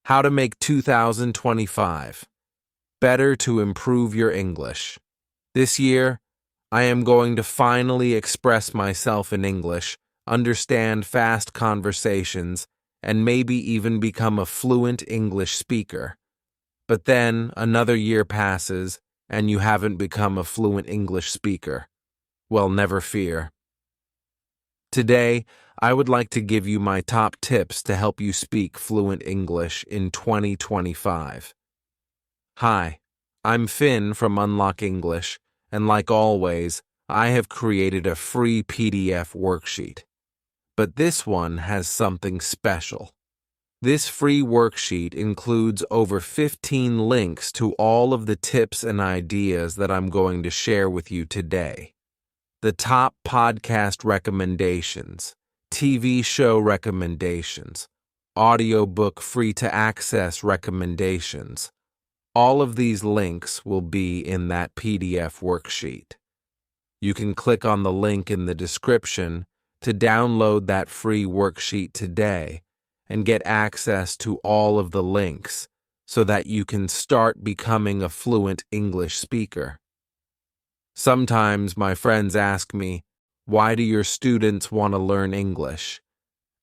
How to make 2025 better to improve your English. This year, I am going to finally express myself in English, understand fast conversations, and maybe even become a fluent English speaker. But then another year passes, and you haven't become a fluent English speaker. Well, never fear. Today, I would like to give you my top tips to help you speak fluent English in 2025. Hi, I'm Finn from Unlock English, and like always, I have created a free PDF worksheet. But this one has something special. This free worksheet includes over 15 links to all of the tips and ideas that I'm going to share with you today. The top podcast recommendations, TV show recommendations, audiobook free-to-access recommendations. All of these links will be in that PDF worksheet. You can click on the link in the description to download that free worksheet today and get access to all of the links so that you can start becoming a fluent English speaker. Sometimes my friends ask me, why do your students want to learn English?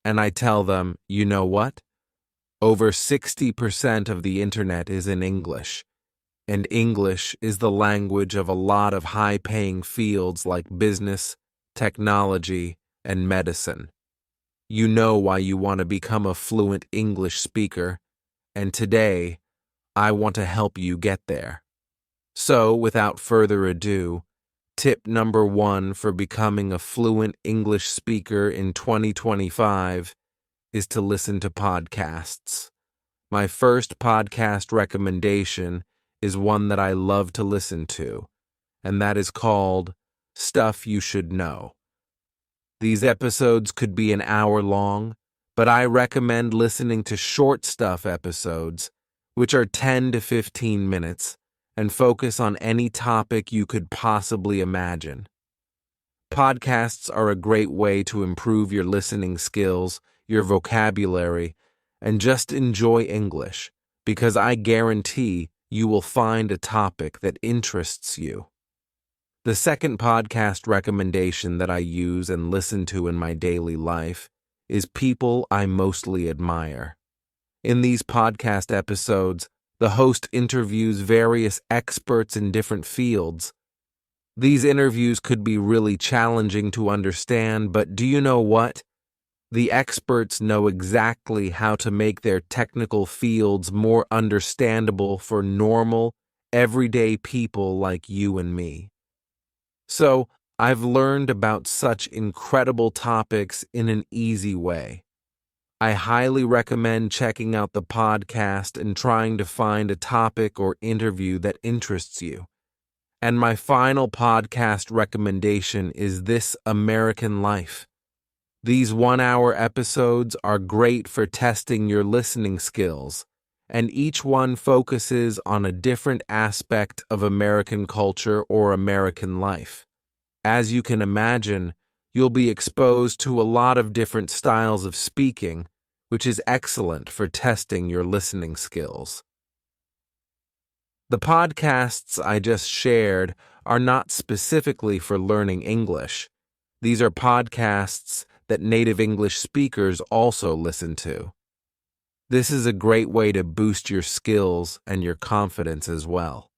And I tell them, you know what? Over 60% of the internet is in English, and English is the language of a lot of high-paying fields like business, technology, and medicine. You know why you want to become a fluent English speaker, and today, I want to help you get there. So, without further ado, tip number 1 for becoming a fluent English speaker in 2025 is to listen to podcasts. My first podcast recommendation is one that I love to listen to, and that is called Stuff You Should Know. These episodes could be an hour long, but I recommend listening to short stuff episodes, which are 10 to 15 minutes, and focus on any topic you could possibly imagine. Podcasts are a great way to improve your listening skills, your vocabulary, and just enjoy English, because I guarantee you will find a topic that interests you. The second podcast recommendation that I use and listen to in my daily life is People I Mostly Admire. In these podcast episodes, the host interviews various experts in different fields. These interviews could be really challenging to understand, but do you know what? The experts know exactly how to make their technical fields more understandable for normal, everyday people like you and me. So, I've learned about such incredible topics in an easy way. I highly recommend checking out the podcast and trying to find a topic or interview that interests you. And my final podcast recommendation is This American Life. These 1-hour episodes are great for testing your listening skills, and each one focuses on a different aspect of American culture or American life. As you can imagine, you'll be exposed to a lot of different styles of speaking, which is excellent for testing your listening skills. The podcasts I just shared are not specifically for learning English. These are podcasts that native English speakers also listen to. This is a great way to boost your skills and your confidence as well.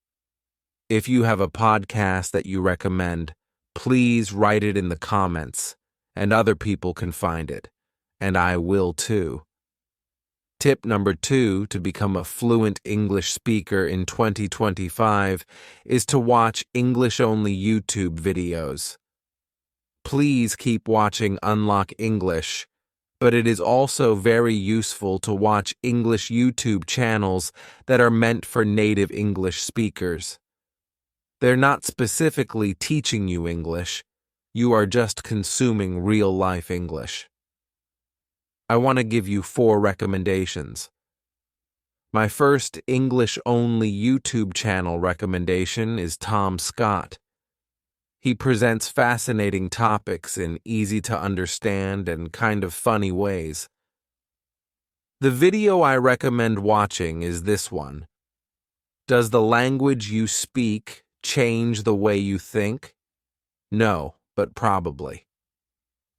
If you have a podcast that you recommend, please write it in the comments, and other people can find it, and I will too. Tip number 2 to become a fluent English speaker in 2025 is to watch English-only YouTube videos. Please keep watching Unlock English, but it is also very useful to watch English YouTube channels that are meant for native English speakers. They're not specifically teaching you English, you are just consuming real-life English. I want to give you 4 recommendations. My first English-only YouTube channel recommendation is Tom Scott. He presents fascinating topics in easy-to-understand and kind of funny ways. The video I recommend watching is this one. Does the language you speak change the way you think? No, but probably.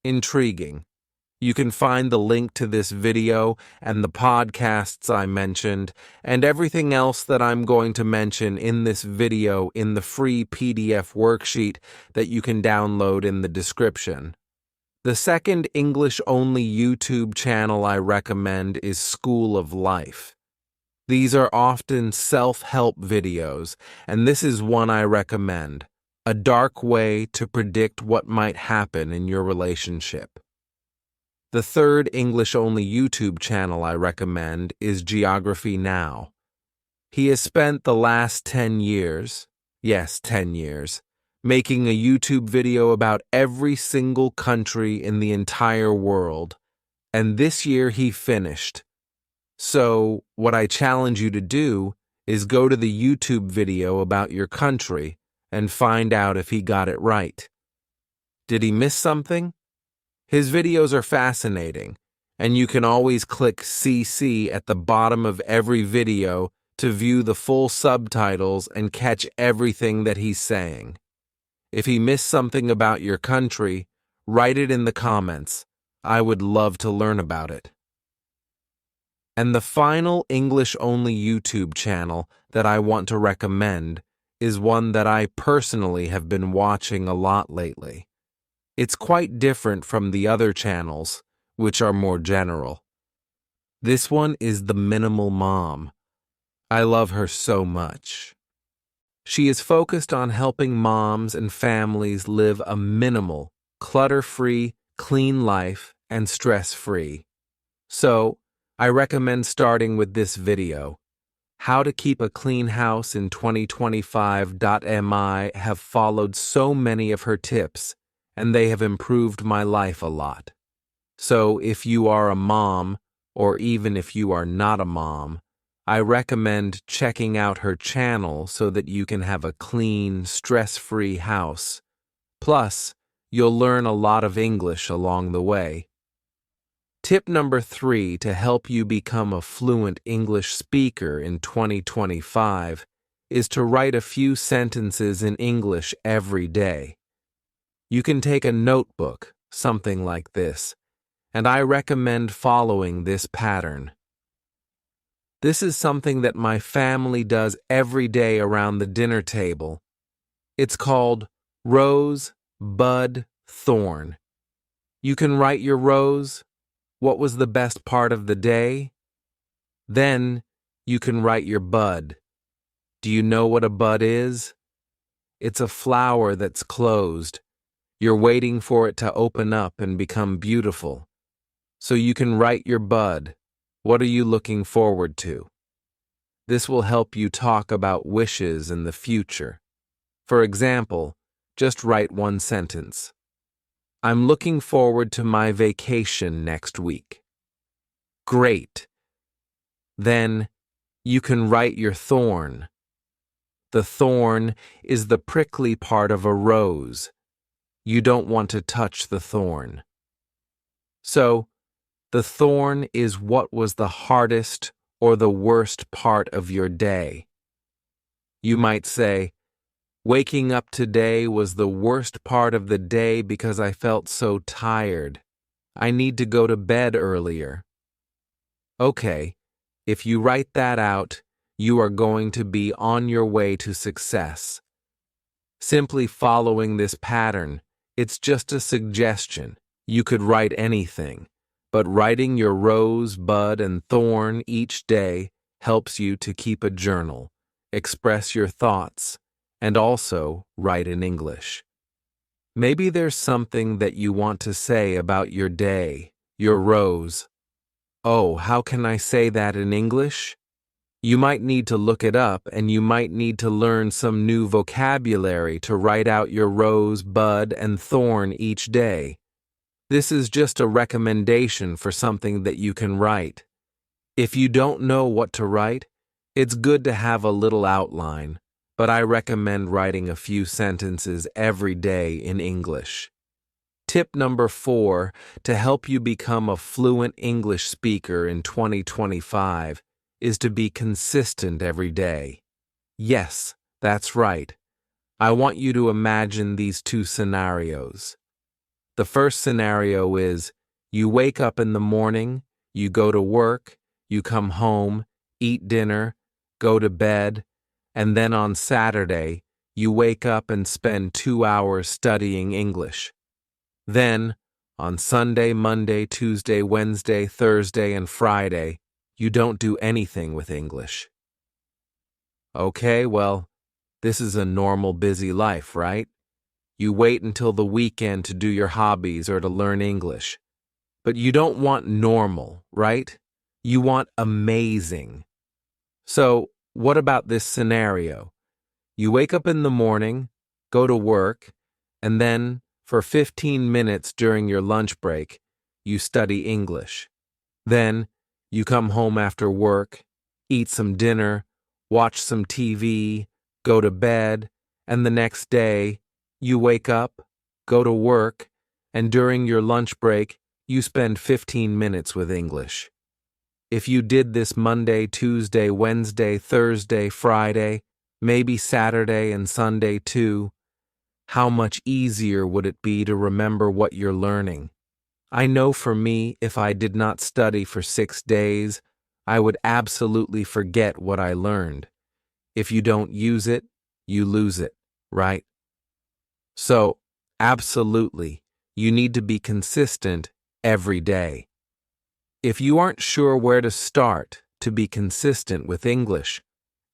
Intriguing. You can find the link to this video and the podcasts I mentioned and everything else that I'm going to mention in this video in the free PDF worksheet that you can download in the description. The second English-only YouTube channel I recommend is School of Life. These are often self-help videos, and this is one I recommend, a dark way to predict what might happen in your relationship. The third English-only YouTube channel I recommend is Geography Now. He has spent the last 10 years, yes, 10 years, making a YouTube video about every single country in the entire world, and this year he finished. So, what I challenge you to do is go to the YouTube video about your country and find out if he got it right. Did he miss something? His videos are fascinating, and you can always click CC at the bottom of every video to view the full subtitles and catch everything that he's saying. If he missed something about your country, write it in the comments. I would love to learn about it. And the final English-only YouTube channel that I want to recommend is one that I personally have been watching a lot lately. It's quite different from the other channels, which are more general. This one is The Minimal Mom. I love her so much. She is focused on helping moms and families live a minimal, clutter-free, clean life and stress-free. So, I recommend starting with this video. How to Keep a Clean House in 2025.mi have followed so many of her tips, and they have improved my life a lot. So if you are a mom, or even if you are not a mom, I recommend checking out her channel so that you can have a clean, stress-free house. Plus, you'll learn a lot of English along the way. Tip number 3 to help you become a fluent English speaker in 2025 is to write a few sentences in English every day. You can take a notebook, something like this, and I recommend following this pattern. This is something that my family does every day around the dinner table. It's called Rose, Bud, Thorn. You can write your rose, what was the best part of the day? Then you can write your bud. Do you know what a bud is? It's a flower that's closed. You're waiting for it to open up and become beautiful. So you can write your bud. What are you looking forward to? This will help you talk about wishes in the future. For example, just write one sentence. I'm looking forward to my vacation next week. Great. Then you can write your thorn. The thorn is the prickly part of a rose. You don't want to touch the thorn. So, the thorn is what was the hardest or the worst part of your day. You might say, waking up today was the worst part of the day because I felt so tired. I need to go to bed earlier. Okay, if you write that out, you are going to be on your way to success. Simply following this pattern, it's just a suggestion. You could write anything, but writing your rose, bud, and thorn each day helps you to keep a journal, express your thoughts, and also write in English. Maybe there's something that you want to say about your day, your rose. Oh, how can I say that in English? You might need to look it up, and you might need to learn some new vocabulary to write out your rose, bud, and thorn each day. This is just a recommendation for something that you can write. If you don't know what to write, it's good to have a little outline, but I recommend writing a few sentences every day in English. Tip number 4 to help you become a fluent English speaker in 2025 is to be consistent every day. Yes, that's right. I want you to imagine these two scenarios. The first scenario is you wake up in the morning, you go to work, you come home, eat dinner, go to bed, and then on Saturday, you wake up and spend 2 hours studying English. Then, on Sunday, Monday, Tuesday, Wednesday, Thursday, and Friday, you don't do anything with English. Okay, well, this is a normal busy life, right? You wait until the weekend to do your hobbies or to learn English. But you don't want normal, right? You want amazing. So, what about this scenario? You wake up in the morning, go to work, and then, for 15 minutes during your lunch break, you study English. Then, you come home after work, eat some dinner, watch some TV, go to bed, and the next day, you wake up, go to work, and during your lunch break, you spend 15 minutes with English. If you did this Monday, Tuesday, Wednesday, Thursday, Friday, maybe Saturday and Sunday too, how much easier would it be to remember what you're learning? I know for me, if I did not study for 6 days, I would absolutely forget what I learned. If you don't use it, you lose it, right? So, absolutely, you need to be consistent every day. If you aren't sure where to start to be consistent with English,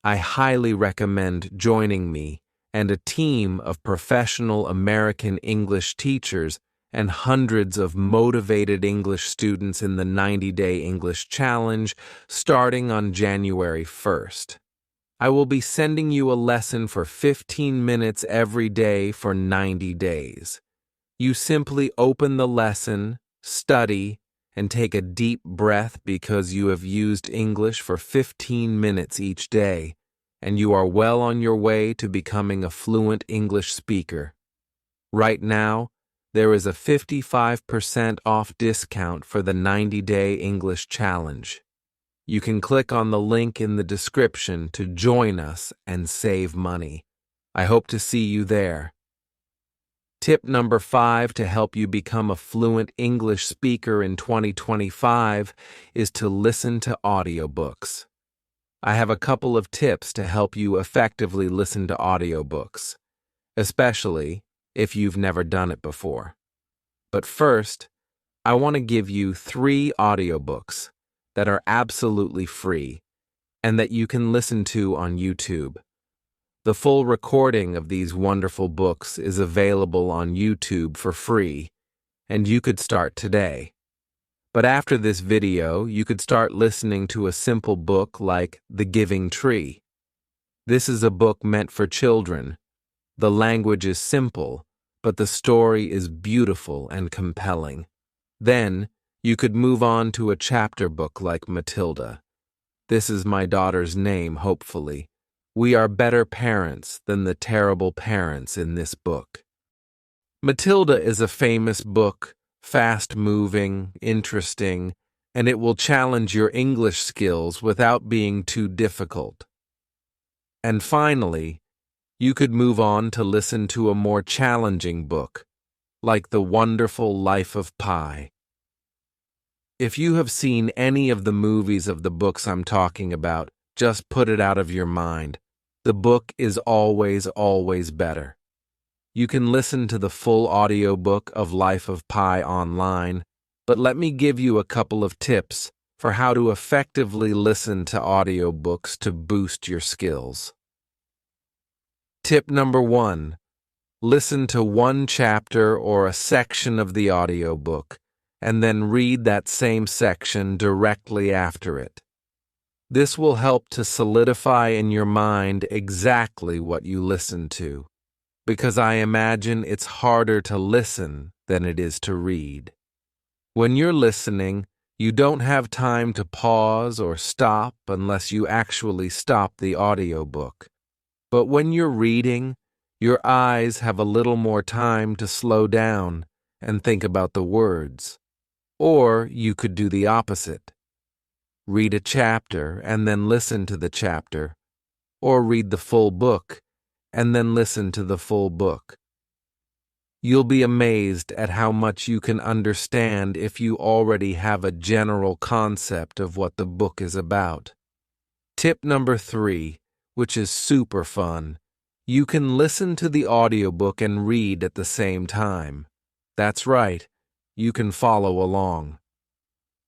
I highly recommend joining me and a team of professional American English teachers and hundreds of motivated English students in the 90-Day English Challenge starting on January 1st. I will be sending you a lesson for 15 minutes every day for 90 days. You simply open the lesson, study, and take a deep breath because you have used English for 15 minutes each day, and you are well on your way to becoming a fluent English speaker. Right now, there is a 55% off discount for the 90-Day English Challenge. You can click on the link in the description to join us and save money. I hope to see you there. Tip number 5 to help you become a fluent English speaker in 2025 is to listen to audiobooks. I have a couple of tips to help you effectively listen to audiobooks, especially if you've never done it before. But first, I want to give you 3 audiobooks that are absolutely free and that you can listen to on YouTube. The full recording of these wonderful books is available on YouTube for free, and you could start today. But after this video, you could start listening to a simple book like The Giving Tree. This is a book meant for children. The language is simple, but the story is beautiful and compelling. Then, you could move on to a chapter book like Matilda. This is my daughter's name, hopefully. We are better parents than the terrible parents in this book. Matilda is a famous book, fast-moving, interesting, and it will challenge your English skills without being too difficult. And finally, you could move on to listen to a more challenging book, like The Wonderful Life of Pi. If you have seen any of the movies of the books I'm talking about, just put it out of your mind. The book is always, always better. You can listen to the full audiobook of Life of Pi online, but let me give you a couple of tips for how to effectively listen to audiobooks to boost your skills. Tip number 1. Listen to one chapter or a section of the audiobook, and then read that same section directly after it. This will help to solidify in your mind exactly what you listen to, because I imagine it's harder to listen than it is to read. When you're listening, you don't have time to pause or stop unless you actually stop the audiobook. But when you're reading, your eyes have a little more time to slow down, and think about the words. Or you could do the opposite. Read a chapter and then listen to the chapter, or read the full book and then listen to the full book. You'll be amazed at how much you can understand if you already have a general concept of what the book is about. Tip number 3, which is super fun. You can listen to the audiobook and read at the same time. That's right, you can follow along.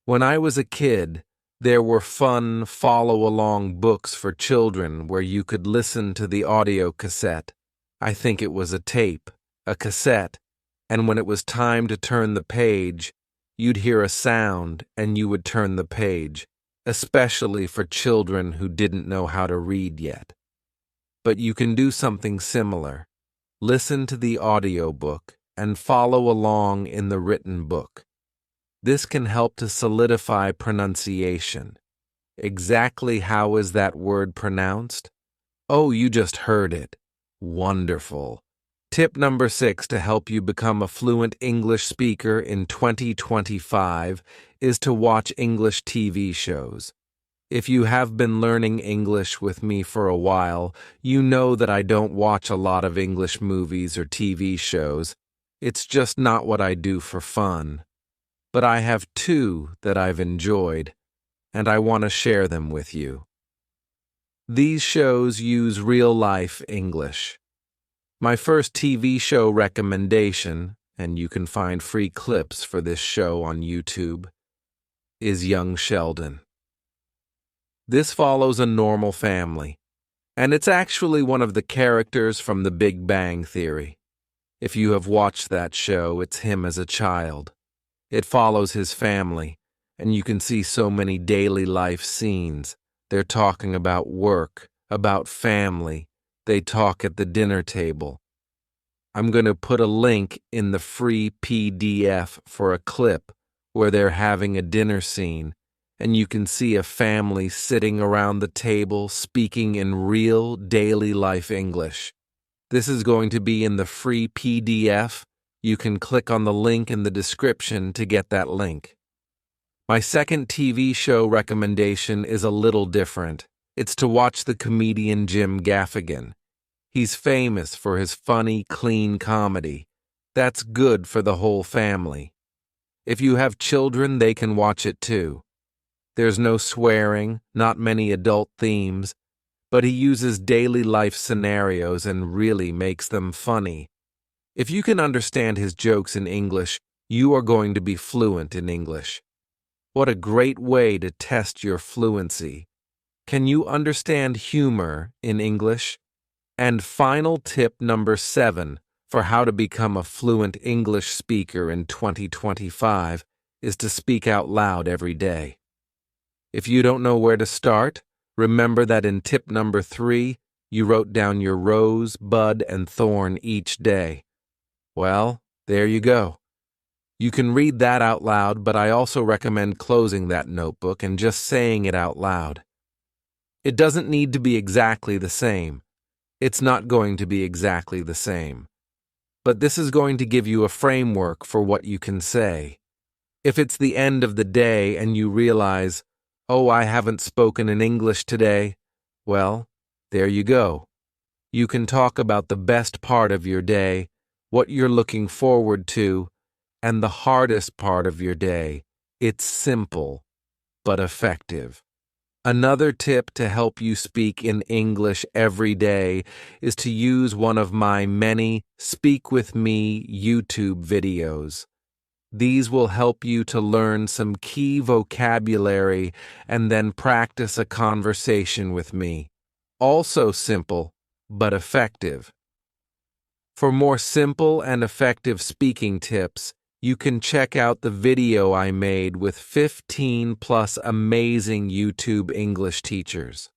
When I was a kid, there were fun follow-along books for children where you could listen to the audio cassette. I think it was a tape, a cassette, and when it was time to turn the page, you'd hear a sound and you would turn the page, especially for children who didn't know how to read yet. But you can do something similar. Listen to the audiobook and follow along in the written book. This can help to solidify pronunciation. Exactly how is that word pronounced? Oh, you just heard it. Wonderful. Tip number 6 to help you become a fluent English speaker in 2025 is to watch English TV shows. If you have been learning English with me for a while, you know that I don't watch a lot of English movies or TV shows. It's just not what I do for fun. But I have 2 that I've enjoyed, and I want to share them with you. These shows use real-life English. My first TV show recommendation, and you can find free clips for this show on YouTube, is Young Sheldon. This follows a normal family, and it's actually one of the characters from The Big Bang Theory. If you have watched that show, it's him as a child. It follows his family, and you can see so many daily life scenes. They're talking about work, about family. They talk at the dinner table. I'm going to put a link in the free PDF for a clip where they're having a dinner scene, and you can see a family sitting around the table speaking in real daily life English. This is going to be in the free PDF. You can click on the link in the description to get that link. My second TV show recommendation is a little different. It's to watch the comedian Jim Gaffigan. He's famous for his funny, clean comedy. That's good for the whole family. If you have children, they can watch it too. There's no swearing, not many adult themes, but he uses daily life scenarios and really makes them funny. If you can understand his jokes in English, you are going to be fluent in English. What a great way to test your fluency. Can you understand humor in English? And final tip number 7 for how to become a fluent English speaker in 2025 is to speak out loud every day. If you don't know where to start, remember that in tip number 3, you wrote down your rose, bud, and thorn each day. Well, there you go. You can read that out loud, but I also recommend closing that notebook and just saying it out loud. It doesn't need to be exactly the same. It's not going to be exactly the same. But this is going to give you a framework for what you can say. If it's the end of the day and you realize, oh, I haven't spoken in English today, well, there you go. You can talk about the best part of your day, what you're looking forward to, and the hardest part of your day. It's simple, but effective. Another tip to help you speak in English every day is to use one of my many Speak With Me YouTube videos. These will help you to learn some key vocabulary and then practice a conversation with me. Also simple, but effective. For more simple and effective speaking tips, you can check out the video I made with 15 plus amazing YouTube English teachers.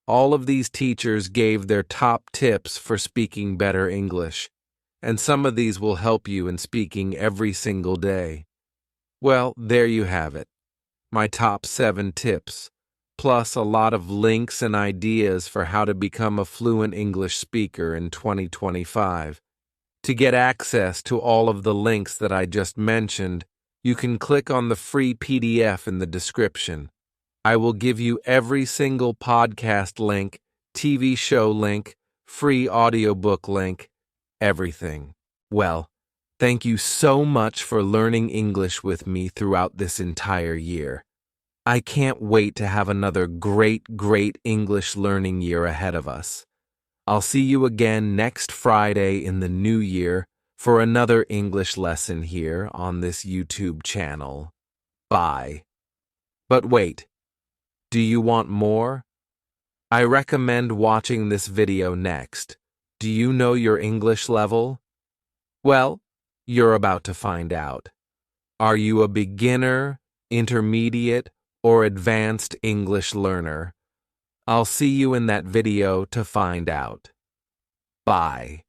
All of these teachers gave their top tips for speaking better English, and some of these will help you in speaking every single day. Well, there you have it. My top 7 tips, plus a lot of links and ideas for how to become a fluent English speaker in 2025. To get access to all of the links that I just mentioned, you can click on the free PDF in the description. I will give you every single podcast link, TV show link, free audiobook link, everything. Well, thank you so much for learning English with me throughout this entire year. I can't wait to have another great English learning year ahead of us. I'll see you again next Friday in the new year for another English lesson here on this YouTube channel. Bye. But wait, do you want more? I recommend watching this video next. Do you know your English level? Well, you're about to find out. Are you a beginner, intermediate, or advanced English learner? I'll see you in that video to find out. Bye.